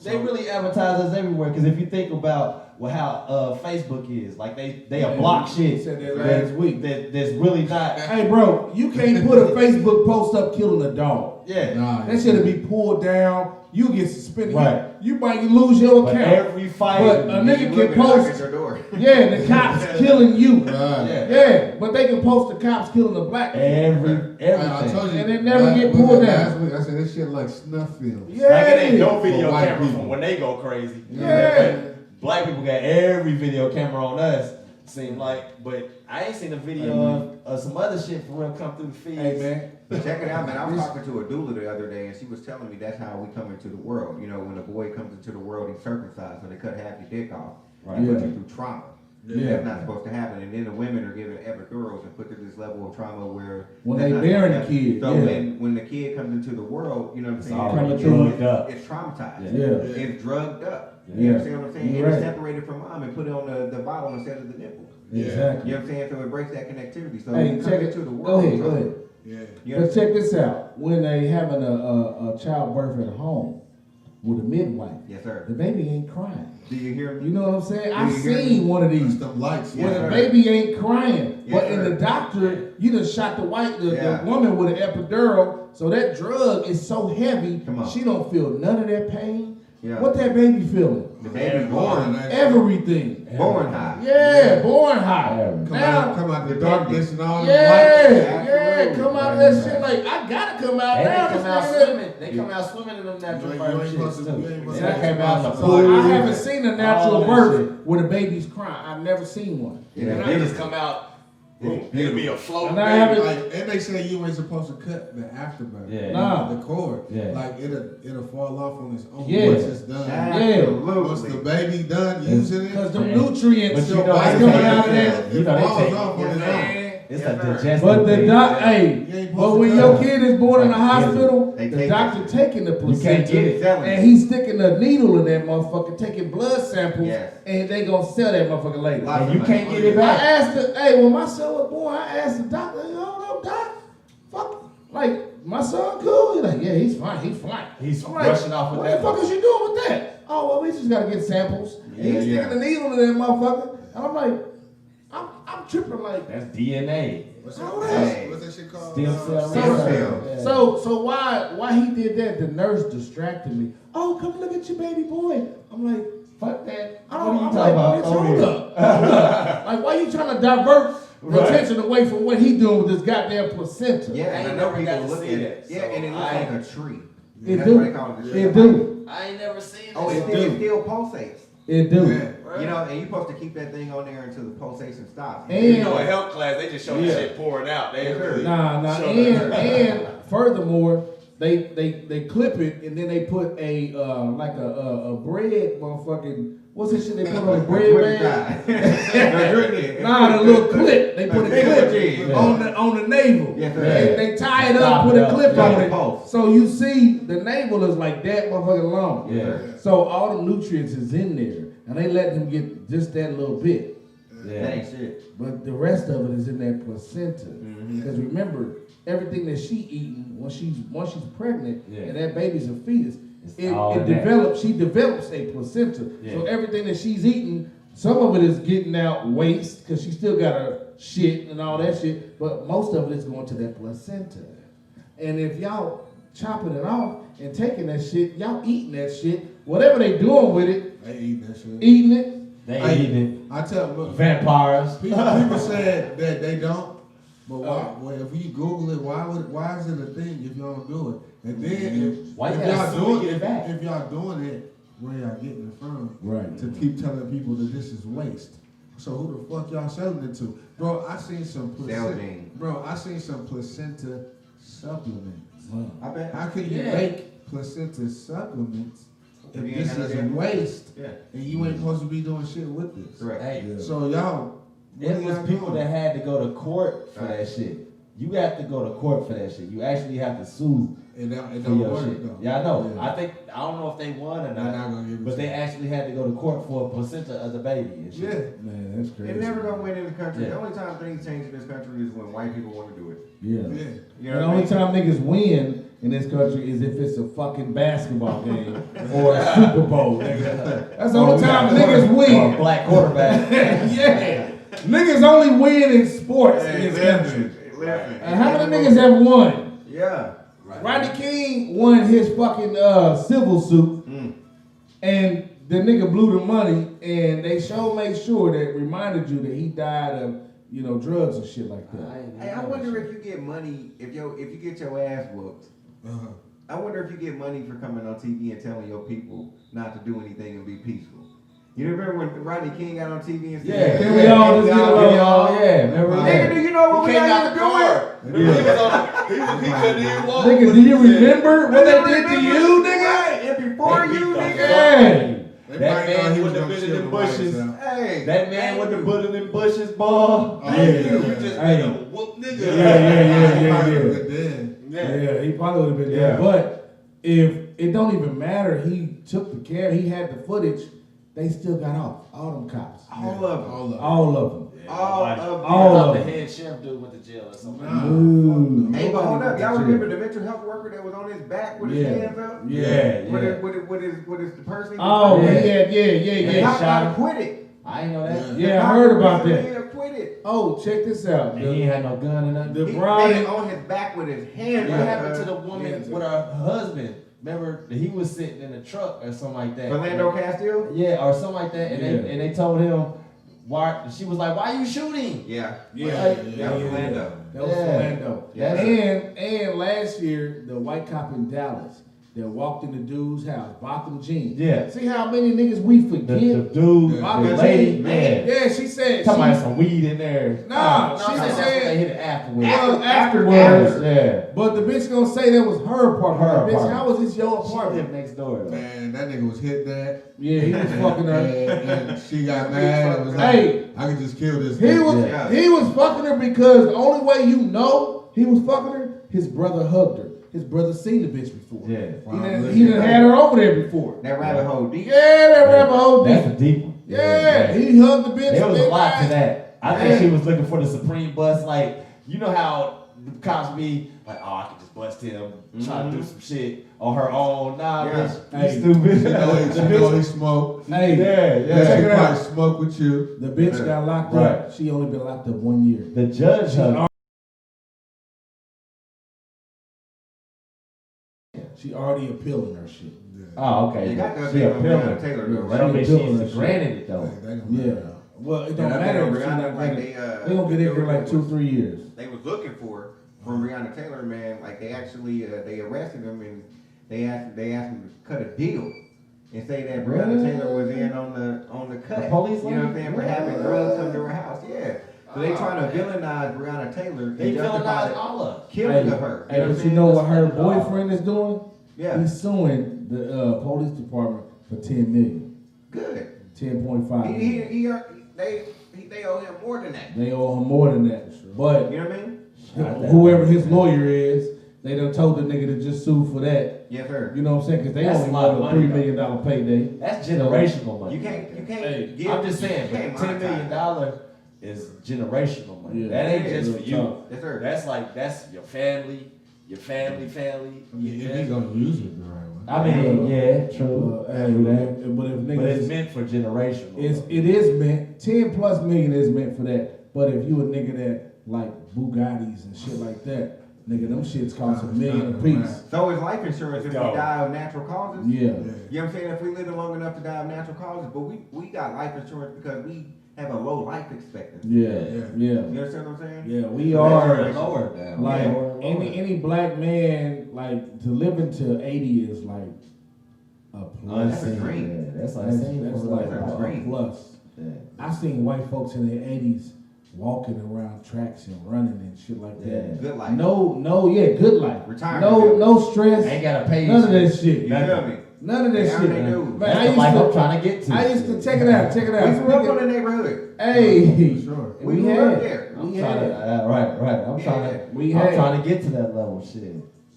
They really advertise us everywhere. Because if you think about how Facebook is, like they a block shit. Said that last week. That's really not. Hey, bro, you can't put a Facebook post up killing a dog. Yeah. Nah, That should be pulled down. You get suspended. Right. You might lose your But account. every fight. But a nigga You can look and knock post. at your door. Yeah, the cops killing you. Right. Yeah, but they can post the cops killing the black. I everything. told you. And they never get was it pulled last down. week? I said this shit like snuff film. Yeah. Like it ain't no video For white camera people. from when they go crazy. Yeah. Black people got every video camera on us. Seem like, but I ain't seen a video of some other shit for real come through the feed. Hey, man. But check it out, man. I was talking to a doula the other day, and she was telling me that's how we come into the world. You know, when a boy comes into the world, he's circumcised, so they cut half your dick off. Right. And put Yeah. you through trauma. Yeah. That's not supposed to happen. And then the women are given epidurals and put to this level of trauma where When that's they not bearing supposed the to happen. kid, So yeah. when the kid comes into the world, you know what I'm It's saying? already It's- drugged up. It's traumatized. Yeah. It's drugged up. Yeah. You understand what I'm saying? You're And it's right. separated from mom and put it on the bottle instead of the nipple. Exactly. You know what I'm saying? So it breaks that connectivity. So Hey, when you come check it. into the world. Go ahead. Yeah. You But understand? check this out. When they having a childbirth at home with a midwife, Yes, sir. the baby ain't crying. Do you hear me? You know what I'm saying? Do I you hear seen me? one of That's these. them lights. Yeah. Where Yes, the sir. baby ain't crying, Yes, but in sir. the doctor, you done shot the Yeah. woman with an epidural, so that drug is so heavy, Come on. she don't feel none of that pain. Yeah. What that baby feeling? The baby Born. born. Everything. Born high. Yeah, born high. Come Now, Come out the darkness and all the yeah, lights. yeah. Yeah, come out of that shit like I gotta come out And now. they come out This nigga- swimming. They come out swimming in them natural You birth ain't shits supposed to- too. you ain't supposed They to- came out in the So pool. I haven't seen a natural all that birth shit. where the baby's crying. I've never seen one. Yeah, And I just come out, boom, it'll be a float. And I haven't- Like, and they say you ain't supposed to cut the afterbirth. Yeah. Nah. The cord. Yeah. Like it'll fall off on its own Yeah. once it's done. Once the baby done using it. Because the Man. nutrients But you know, that's they coming take- out of that. You know, they falls take- off on its own. It's Yes, a sir. digestive But the thing. doc, hey, You ain't but supposed when to your cut it. kid is born in the Like, hospital, they the take doctor that. taking the You can't placenta get it selling. and he's sticking a needle in that motherfucker, taking blood samples, Yes. and they gonna sell that motherfucker later. Lots And of you money. can't get it I back. asked the, hey, when my son was born, I asked the doctor, you don't know, doc, fuck, like, my son cool? He's like, yeah, he's fine, he's fine. He's I'm like, rushing off with what that. the fuck is you doing with that? Oh, well, we just gotta get samples. And he's Yeah, sticking the needle in that motherfucker, and I'm like, I'm tripping like, That's DNA. What's How that, that? what's that shit called? Stem cell Stem research. cell. Yeah. so why he did that? The nurse distracted me. Oh, come look at your baby boy. I'm like, Fuck that. I What don't. are you I'm talking like, about? bitch, hold Over up. Hold up. Like, why you trying to divert the Right. attention away from what he doing with this goddamn placenta? Yeah, I and I ain't know never got people to look see at that, it. Yeah, so and it looks I- like a tree. It That's why they do. call it the It tree. do. I ain't never seen Oh, this. it still pulsates. It do. Yeah. You know, and you're supposed to keep that thing on there until the pulsation stops. And- You know, in health class, they just show Yeah. the shit pouring out. They ain't really Nah. show And furthermore, they clip it and then they put a like a bread motherfucking what's this shit they put on the bread bag? Nah, the little clip. They put a clip on the navel. Yes, sir. They tie it up, Stop put it a up. clip Stop on the it. pulse. So you see the navel is like that motherfucking long. Yeah. So all the nutrients is in there. And they let them get just that little bit. That Yeah. ain't shit. But the rest of it is in that placenta. Mm-hmm. Because remember, everything that she eating once she's pregnant Yeah. and that baby's a fetus, It's all in it that. develops. She develops a placenta. Yeah. So everything that she's eating, some of it is getting out waste because she still got her shit and all that shit. But most of it is going to that placenta. And if y'all chopping it off and taking that shit, y'all eating that shit, whatever they doing with it, They eat that shit. eating it. They Hey, eat it. I tell look, Vampires. people said that they don't, but why? Well, if you Google it, why is it a thing if y'all don't do it? And then Why if you gotta y'all sue doing to get it back? if y'all doing it, where y'all getting it from? Right. To keep telling people that this is waste. So who the fuck y'all selling it to, bro? I seen some Celgene. bro. I seen some placenta supplements. I bet. How can you Yeah. make placenta supplements if You ain't this got no is damn- waste Yeah. and you ain't supposed to be doing shit with this? Correct. Hey, So y'all, what it are was y'all people doing? that had to go to court for that shit. You have to go to court for that shit. You actually have to sue It for don't your work shit. though. Yeah, I know. Yeah. I don't know if they won or They're not, not gonna give it but to they you. actually had to go to court for a placenta of the baby and shit. Yeah. Man, that's crazy. It never gonna win in this country. Yeah. The only time things change in this country is when white people want to do it. Yeah. Yeah. You The know what I only mean? time niggas win in this country is if it's a fucking basketball game or a Super Bowl, nigga. That's the only time niggas Or a win. black quarterback. Yeah. Niggas only win in sports in Hey, this country. listen. And how many niggas have won? Yeah. Rodney King won his fucking civil suit, and the nigga blew the money, and they made sure that reminded you that he died of drugs and shit like that. Hey, I wonder if you get money if you get your ass whooped. Uh-huh. I wonder if you get money for coming on TV and telling your people not to do anything and be peaceful. You remember when Rodney King got on TV and Yeah. said, Then we all just get along. Yeah, remember Nigga, that? do you know what He we came got out to the do car. it? He was on. He couldn't even walk. Nigga, do you remember what they did to you, nigga? Right, and before They you, beat the nigga. Hey. They That probably thought man he with was the gonna bit shield in the the whites bushes. out. Hey, That man with the bullet in bushes, ball. Oh, Yeah. You yeah. just Hey. been a whoop nigga. Yeah. Probably would've been dead. Yeah, he probably would have been Yeah. dead. But if it don't even matter, he took the care, he had the footage, they still got off. All them cops. all of them. All of them. All of them. All of them. All I thought of the them. head sheriff dude went to jail or something. Nah. Ooh. Hey, but hold up, y'all Nobody remember went to the mental health worker that was on his back with his Yeah. hands up? Yeah. With his the person? Oh, Yeah. yeah. The Yeah. cop shot got him. acquitted. I ain't know that. Yeah. Yeah, I heard about He that. acquitted. Oh, check this out. And he ain't had no gun or nothing. The He bride. laid on his back with his hands What up. happened to the woman Yeah. with her husband? Remember, he was sitting in a truck or something like that. Orlando Castile? Yeah, or something like that. And Yeah. they told him why she was like, "Why you shooting?" Yeah. Like, That was Orlando. That was Yeah. Orlando. Yeah. And last year, the white cop in Dallas that walked in the dude's house, Botham Jean. Yeah. See how many niggas we The forget? dude, Botham the Jean. lady, man. Yeah, she said. Talking about some weed in there. Nah, she she said said- they hit it afterwards. Well, afterwards. Yeah. But the bitch gonna say that was her apartment. Her Bitch, apartment. how was this your She apartment? lived next door though. Man, that nigga was hit that. Yeah, he was fucking her. And she got mad and was like, Hey. I could just kill this He nigga. was Yeah. he was fucking her because the only way you know he was fucking her, his brother hugged her. His brother seen the bitch before. Yeah. He done had her over there before. That rabbit hole deep. Yeah, that rabbit hole That's deep. a deep one. Yeah, he hugged the bitch. There was a and lot to then- that. I think she was looking for the Supreme bust. Like, you know how the cops be like, oh, I can just bust him, trying to do some shit on her own. Nah, Yeah. bitch, you Hey. stupid. She know he smoked. Hey, Yeah, She check it probably out. smoke with you. The bitch got locked Right. up. She only been locked up 1 year. The judge She already appealing her shit. Oh, okay. You got to She be on appealing. Breonna Taylor, though, That right? don't mean She appealing she's that granted it though. They gonna Yeah. let her out. Well, it And don't I matter think if she Breonna, not like, granted. They gonna get in for like 2-3 years. They was looking for from Breonna Taylor, man. Like they actually they arrested him and they asked him to cut a deal and say that Breonna Taylor was in on the cut. The police you know what I'm lady? saying, for having drugs come to her house. Yeah. So they trying to villainize Breonna Taylor They and justify villainized all of the killing Hey, of her. Hey, what I'm but you saying? know what her That's all. boyfriend is doing? Yeah. He's suing the police department for $10 million. Good. 10.5 million. They owe him more than that. They owe him more than that. But You know what I mean? whoever his lawyer is, they done told the nigga to just sue for that. Yes, sir. You know what I'm saying? Because they That's only a lot of want a money, $3 million payday. That's generational money. You can't Hey, give. I'm just saying, you can't but $10 million monetize. is generational money. Yeah. That ain't Yeah, just real for you. talk. Yes, sir. That's your family, family. I mean, if he gonna use it the right way. I mean, yeah, true. Hey, True that. but if But it's niggas, meant for generational. it is meant, 10 plus million is meant for that. But if you a nigga that like Bugattis and shit like that, nigga, them shits cost $1 million a piece. So is life insurance if we Go. die of natural causes? Yeah. You know what I'm saying? If we live long enough to die of natural causes, but we got life insurance because we have a low life expectancy. Yeah. You understand what I'm saying? Yeah, we So are. that's lower down. Like Yeah. any black man, like to live into 80 is like a plus. That's a dream. Yeah, that's like That's saying like That's a great. plus. Yeah. I seen white folks in their 80s walking around tracks and running and shit like that. Yeah. Good life. Yeah, good life. Retirement. No stress. Ain't gotta pay None of you. that shit. You feel me? None of that Yeah, shit. they do. Man, That's I the used life to, I'm trying to get to. I used to check it out. We grew up in the neighborhood. Hey, Sure. We grew up had. there. I'm We trying had. to, right. I'm trying We to, had. I'm trying to get to that level, shit.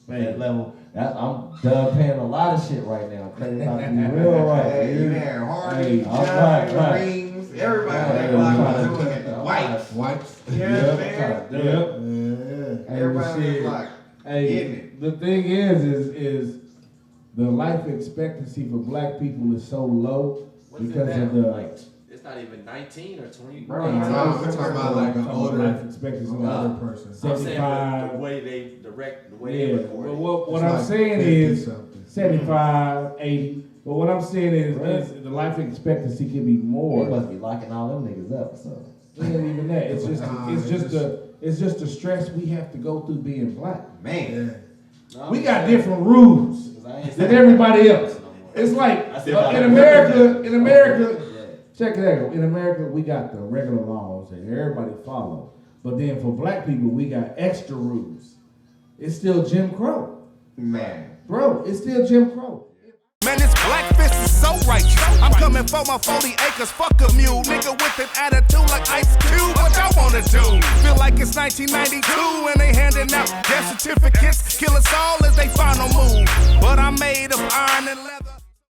That level. I'm done paying a lot of shit right now. Credit about to be real right. Hey, you had Hardy, Hey, Johnson, right. Reams, everybody Right, on that right. block was doing it. Right. Whites. Wipes. You know what I'm saying? Yep. Yeah. Everybody on shit. that block. Hey, Getting it. the thing is the life expectancy for black people is so low because of the like, it's not even 19 or 20. Bro, I'm talking about like an life older expectancy. person. I'm saying 75. the way they direct, the way they Yeah, record but it. what It's I'm like saying 50 is something. 75, 80. But what I'm saying is the life expectancy can be They more. must be locking all them niggas up, so. It ain't even that. It's just Nah, it's just the stress we have to go through being black. Man. Yeah. We got different rules than everybody else. It's like in America, check it out. In America, we got the regular laws that everybody follow. But then for black people, we got extra rules. It's still Jim Crow. Man. Bro, it's still Jim Crow. Man, this black fist is so righteous. I'm coming for my 40 acres, fuck a mule. Nigga with an attitude like Ice Cube, what y'all wanna do? Feel like it's 1992 and they handing out death certificates. Kill us all as they final move. But I'm made of iron and leather.